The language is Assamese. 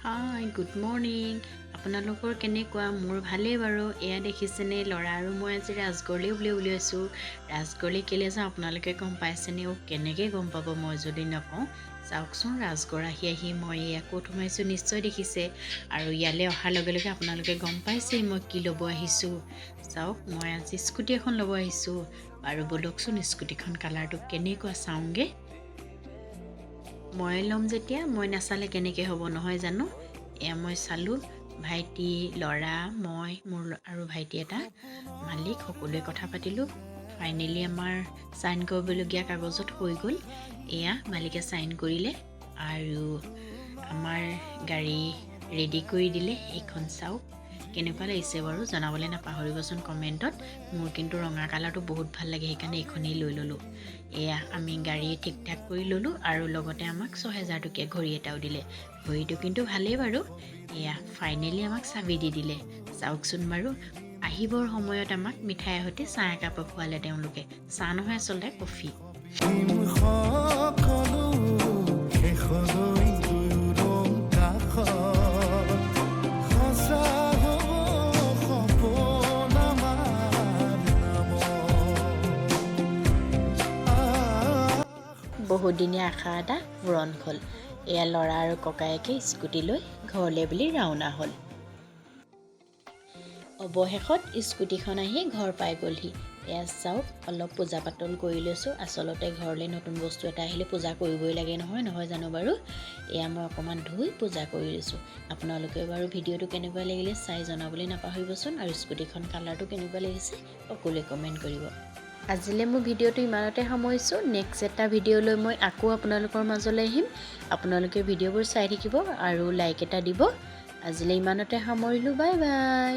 Hi good morning. আপোনালোকৰ কেনেকুৱা? মোৰ ভালেই বাৰু। এয়া দেখিছেনে, ল'ৰা আৰু মই আজি ৰাজগড়লৈ উলিয়াইছোঁ। ৰাজগড়লৈ কেলৈ যাওঁ আপোনালোকে গম পাইছেনে? কেনেকৈ গম পাব মই যদি নকওঁ? চাওকচোন, ৰাজগড় আহি মই এয়া ক'ত সোমাইছোঁ নিশ্চয় দেখিছে। আৰু ইয়ালৈ অহাৰ লগে লগে আপোনালোকে গম পাইছেই মই কি ল'ব আহিছোঁ। চাওক, মই আজি স্কুটি এখন ল'ব আহিছোঁ। বাৰু ব'লকচোন, স্কুটিখন কালাৰটো কেনেকুৱা চাওঁগৈ। মই ল'ম যেতিয়া মই নাচালে কেনেকৈ হ'ব নহয় জানো। এয়া মই চালোঁ, ভাইটি, ল'ৰা, মই, মোৰ আৰু ভাইটি এটা, মালিক, সকলোৱে কথা পাতিলোঁ। ফাইনেলি আমাৰ চাইন কৰিবলগীয়া কাগজত হৈ গ'ল। এয়া মালিকে চাইন কৰিলে আৰু আমাৰ গাড়ী ৰেডি কৰি দিলে। এইখন চাওক কেনেকুৱা লাগিছে বাৰু, জনাবলৈ নাপাহৰিবচোন কমেণ্টত। মোৰ কিন্তু ৰঙা কালাৰটো বহুত ভাল লাগে, সেইকাৰণে এইখনেই লৈ ল'লোঁ। এয়া আমি গাড়ী ঠিক ঠাক কৰি ল'লোঁ আৰু লগতে আমাক ৬,০০০ টকীয়া ঘড়ী এটাও দিলে। ঘড়ীটো কিন্তু ভালেই বাৰু। এয়া ফাইনেলি আমাক চাবি দি দিলে। চাওকচোন বাৰু, আহিবৰ সময়ত আমাক মিঠাইৰ সৈতে চাহ একাপ খোৱালে তেওঁলোকে। চাহ নহয়, আচলতে কফি। বহুদিনীয়া আশা এটা পূৰণ হ'ল। এয়া ল'ৰা আৰু ককায়েকে স্কুটি লৈ ঘৰলৈ বুলি ৰাওনা হ'ল। অৱশেষত স্কুটিখন আহি ঘৰ পাই গ'লহি। এয়া চাওক, অলপ পূজা পাতল কৰি লৈছোঁ। আচলতে ঘৰলৈ নতুন বস্তু এটা আহিলে পূজা কৰিবই লাগে নহয় জানো বাৰু। এয়া মই অকণমান ধুই পূজা কৰি লৈছোঁ। আপোনালোকে বাৰু ভিডিঅ'টো কেনেকুৱা লাগিলে চাই জনাবলৈ নাপাহৰিবচোন। আৰু স্কুটিখন কালাৰটো কেনেকুৱা লাগিছে সকলোৱে কমেণ্ট কৰিব। আজিলৈ মোৰ ভিডিঅ'টো ইমানতে সামৰিছোঁ। নেক্সট এটা ভিডিঅ' লৈ মই আকৌ আপোনালোকৰ মাজলৈ আহিম। আপোনালোকে ভিডিঅ'বোৰ চাই থাকিব আৰু লাইক এটা দিব। আজিলৈ ইমানতে সামৰিলোঁ। Bye bye.